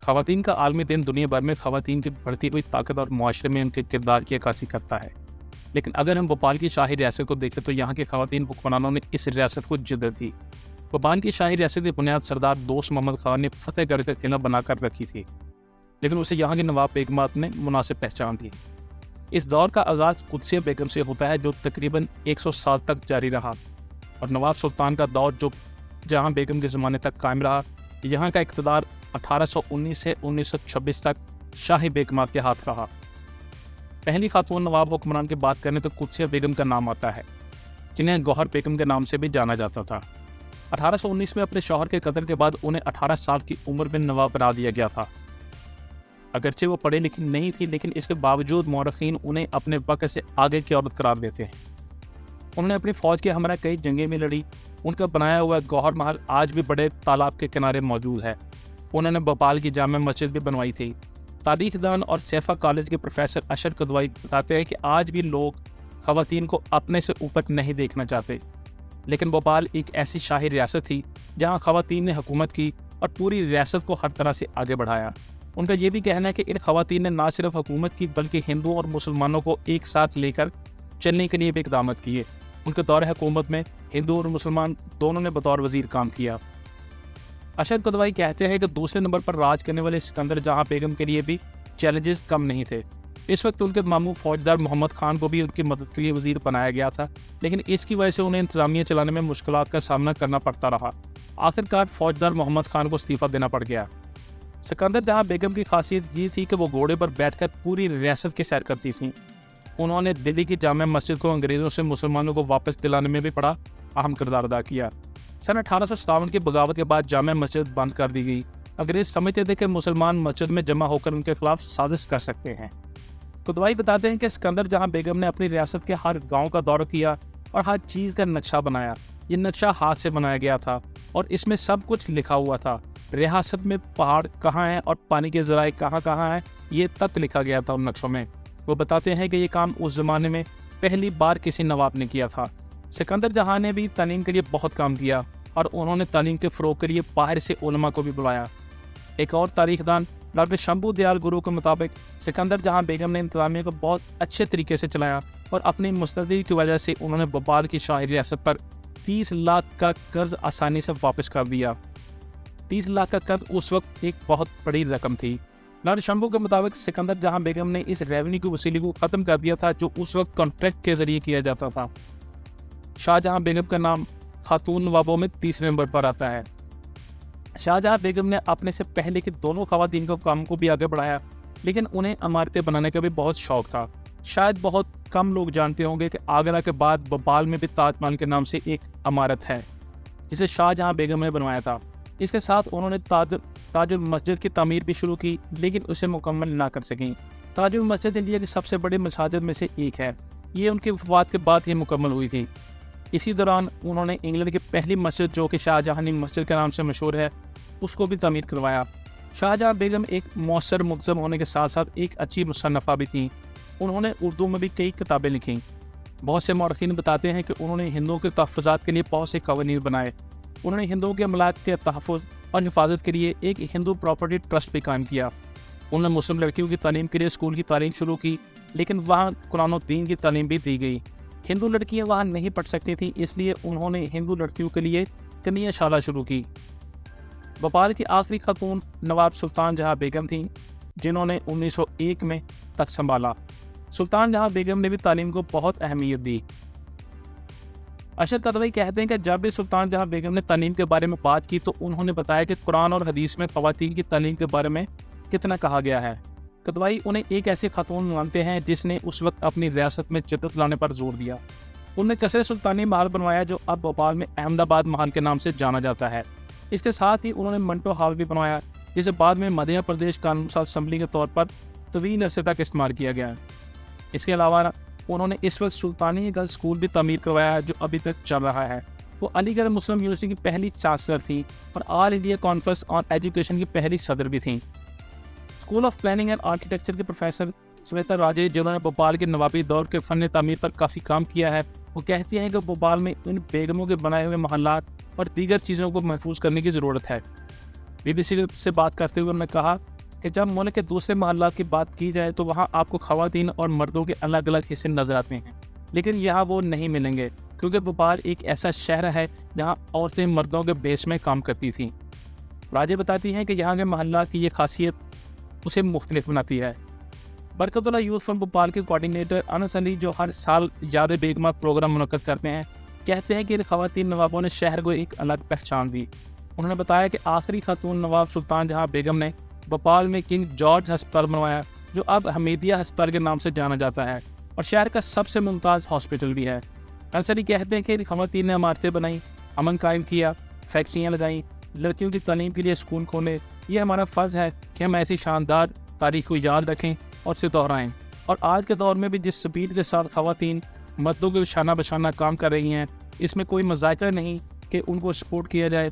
ख़वातीन का आलमी दिन दुनिया भर में ख़वातीन की बढ़ती हुई ताकत और मुआशरे में उनके किरदार की अक्कासी करता है। लेकिन अगर हम भोपाल की शाही रियासत को देखें तो यहाँ के ख़वातीन हुक्मरानों ने इस रियासत को जिद्दत दी। भोपाल की शाही रियासत की बुनियाद सरदार दोस्त मोहम्मद खान ने फतेहगढ़ का किला बनाकर रखी थी, लेकिन उसे यहाँ के नवाब बेगमात ने मुनासिब पहचान दी। इस दौर का आगाज़ कुद्सिया बेगम से होता है जो तकरीबन 100 साल तक जारी रहा, और नवाब सुल्तान का दौर जो जहाँ बेगम के ज़माने तक कायम रहा। यहाँ का इक़्तिदार 1819 से 1926 तक शाही बेगमात के हाथ रहा। पहली खातून नवाब हुक्मरान की बात करें तो कुद्सिया बेगम का नाम आता है, जिन्हें गौहर बेगम के नाम से भी जाना जाता था। 1819 में अपने शौहर के कत्ल के बाद उन्हें 18 साल की उम्र में नवाब बना दिया गया था। अगरचे वो पढ़े लिखे नहीं थी, लेकिन इसके बावजूद मौरखीन उन्हें अपने वक्त से आगे की औरत करार देते हैं। उन्होंने अपनी फ़ौज के हमरा कई जंगें में लड़ी। उनका बनाया हुआ गौहर महल आज भी बड़े तालाब के किनारे मौजूद है। उन्होंने भोपाल की जामा मस्जिद भी बनवाई थी। तारीखदान और सैफा कॉलेज के प्रोफेसर अशर कदवाई बताते हैं कि आज भी लोग ख़वातीन को अपने से ऊपर नहीं देखना चाहते, लेकिन भोपाल एक ऐसी शाही रियासत थी जहाँ ख़वातीन ने हुकूमत की और पूरी रियासत को हर तरह से आगे बढ़ाया। उनका ये भी कहना है कि इन ख़वातीन ने न सिर्फ हुकूमत की बल्कि हिंदुओं और मुसलमानों को एक साथ लेकर चलने के लिए भी इक़दाम किए। उनके दौर हुकूमत में हिंदू और मुसलमान दोनों ने बतौर वज़ीर काम किया। अशर कदवाई कहते हैं कि दूसरे नंबर पर राज करने वाले सिकंदर जहां बेगम के लिए भी चैलेंजेस कम नहीं थे। इस वक्त उनके मामू फौजदार मोहम्मद खान को भी उनकी मदद के लिए वज़ीर बनाया गया था, लेकिन इसकी वजह से उन्हें इंतज़ामिया चलाने में मुश्किलात का सामना करना पड़ता रहा। आखिरकार फौजदार मोहम्मद खान को इस्तीफ़ा देना पड़ गया। सिकंदर जहाँ बेगम की खासियत ये थी कि वो घोड़े पर बैठकर पूरी रियासत की सैर करती थीं। उन्होंने दिल्ली की जामा मस्जिद को अंग्रेज़ों से मुसलमानों को वापस दिलाने में भी बड़ा अहम किरदार अदा किया। सन 1857 की बगावत के बाद जामा मस्जिद बंद कर दी गई। अंग्रेज़ समझते थे कि मुसलमान मस्जिद में जमा होकर उनके खिलाफ साजिश कर सकते हैं। कदवाई बताते हैं कि सिकंदर जहाँ बेगम ने अपनी रियासत के हर गाँव का दौरा किया और हर चीज़ का नक्शा बनाया। ये नक्शा हाथ से बनाया गया था और इसमें सब कुछ लिखा हुआ था। रियासत में पहाड़ कहाँ हैं और पानी के ज़राए कहाँ कहाँ हैं, ये तक लिखा गया था उन नक्शों में। वो बताते हैं कि ये काम उस ज़माने में पहली बार किसी नवाब ने किया था। सिकंदर जहाँ ने भी तालीम के लिए बहुत काम किया और उन्होंने तालीम के फ़रोग़ के लिए बाहर से उलमा को भी बुलाया। एक और तारीखदान डॉक्टर शंभू दयाल गुरु के मुताबिक सिकंदर जहाँ बेगम ने इंतज़ामिया को बहुत अच्छे तरीके से चलाया और अपनी मुस्तदी की वजह से उन्होंने भोपाल की शाही रियासत पर 30 लाख का कर्ज आसानी से वापस कर दिया। 30 लाख का कर्ज उस वक्त एक बहुत बड़ी रकम थी। डॉक्टर शंभू के मुताबिक सिकंदर जहाँ बेगम ने इस रेवेन्यू की वसूली को ख़त्म कर दिया था जो उस वक्त कॉन्ट्रैक्ट के ज़रिए किया जाता था। शाहजहाँ बेगम का नाम खातून नवाबों में तीसरे नंबर पर आता है। शाहजहाँ बेगम ने अपने से पहले के दोनों ख़वातीन के काम को भी आगे बढ़ाया, लेकिन उन्हें इमारतें बनाने का भी बहुत शौक़ था। शायद बहुत कम लोग जानते होंगे कि आगरा के बाद भोपाल में भी ताजमहल के नाम से एक इमारत है जिसे शाहजहाँ बेगम ने बनवाया था। इसके साथ उन्होंने ताजुल मस्जिद की तामीर भी शुरू की, लेकिन उसे मुकम्मल ना कर सकें। ताजुल मस्जिद इंडिया की सबसे बड़ी मसाजिद में से एक है। ये उनकी वफ़ात के बाद ही मुकम्मल हुई थी। इसी दौरान उन्होंने इंग्लैंड की पहली मस्जिद जो कि शाहजहानी मस्जिद के नाम से मशहूर है उसको भी तामीर करवाया। शाहजहाँ बेगम एक मौसर मुल्ज़म होने के साथ साथ एक अच्छी मुसन्नफ़ा भी थी। उन्होंने उर्दू में भी कई किताबें लिखीं। बहुत से मौरख़ीन बताते हैं कि उन्होंने हिंदुओं के तहफ़्फ़ुज़ात के लिए बहुत से कवानीन बनाए। उन्होंने हिंदुओं के अमलाक के तहफ़्फ़ुज़ और हिफाजत के लिए एक हिंदू प्रॉपर्टी ट्रस्ट भी कायम किया। उन्होंने मुस्लिम लड़कियों की तालीम के लिए स्कूल की तालीम शुरू की, लेकिन वहाँ कुरान और दीन की तालीम भी दी गई। हिंदू लड़कियाँ वहाँ नहीं पढ़ सकती थीं, इसलिए उन्होंने हिंदू लड़कियों के लिए कन्या शाला शुरू की। भोपाल की आखिरी खातून नवाब सुल्तान जहाँ बेगम थीं, जिन्होंने 1901 में तख्त संभाला। सुल्तान जहाँ बेगम ने भी तालीम को बहुत अहमियत दी। अशर कदवाई कहते हैं कि जब भी सुल्तान जहाँ बेगम ने तालीम के बारे में बात की तो उन्होंने बताया कि कुरान और हदीस में ख़वातीन की तालीम के बारे में कितना कहा गया है। कदवाई उन्हें एक ऐसे खातून मानते हैं जिसने उस वक्त अपनी रियासत में जद्दत लाने पर जोर दिया। उन्होंने कसर सुल्तानी महल बनवाया जो अब भोपाल में अहमदाबाद महल के नाम से जाना जाता है। इसके साथ ही उन्होंने मंटो हॉल भी बनवाया जिसे बाद में मध्य प्रदेश कानून साज असम्बली के तौर पर तवील अरसे तक इस्तेमाल किया गया। इसके अलावा उन्होंने इस वक्त सुल्तानी गर्ल्स स्कूल भी तमीर करवाया जो अभी तक चल रहा है। वो अलीगढ़ मुस्लिम यूनिवर्सिटी की पहली चांसलर थी और all India conference on education की पहली सदर भी थी। School of planning and architecture के प्रोफेसर श्वेता राजे जिन्होंने भोपाल के नवाबी दौर के फ़न तामीर पर काफ़ी काम किया है, वो कहती हैं कि भोपाल में इन बेगमों के बनाए हुए महल्लात और दीगर चीज़ों को महफूज करने की ज़रूरत है। BBC से बात करते हुए उन्होंने कहा कि जब मुल्क के दूसरे मोहल्लात की बात की जाए तो वहाँ आपको ख़वातीन और मर्दों के अलग अलग हिस्से नज़र आते हैं, लेकिन यहाँ वो नहीं मिलेंगे क्योंकि भोपाल एक ऐसा शहर है जहाँ औरतें मर्दों के बेस में काम करती थीं। राजे बताती हैं कि यहाँ के मोहल्लात की ये खासियत उसे मुख्तलिफ बनाती है। बरकतुल्लाह यूथ फॉर भोपाल के कोऑर्डिनेटर अनस अली, जो हर साल याद बेगमा प्रोग्राम मुनक्कद करते हैं, कहते हैं कि इन ख़वातीन नवाबों ने शहर को एक अलग पहचान दी। उन्होंने बताया कि आखिरी खातून नवाब सुल्तान जहाँ बेगम ने भोपाल में किंग जॉर्ज अस्पताल बनवाया, जो अब हमीदिया अस्पताल के नाम से जाना जाता है और शहर का सबसे मुमताज़ हॉस्पिटल भी है। अनस अली कहते हैं कि इन ख़वातीन ने इमारतें बनाई, अमन कायम किया, फैक्ट्रियाँ लगाईं, लड़कियों की तालीम के लिए स्कूल खोले। ये हमारा फ़र्ज़ है कि हम ऐसी शानदार तारीख को याद रखें और उसे दोहराएं। और आज के दौर में भी जिस स्पीड के साथ ख़वातीन मर्दों के शाना बशाना काम कर रही हैं, इसमें कोई मज़ाक़ा नहीं कि उनको सपोर्ट किया जाए।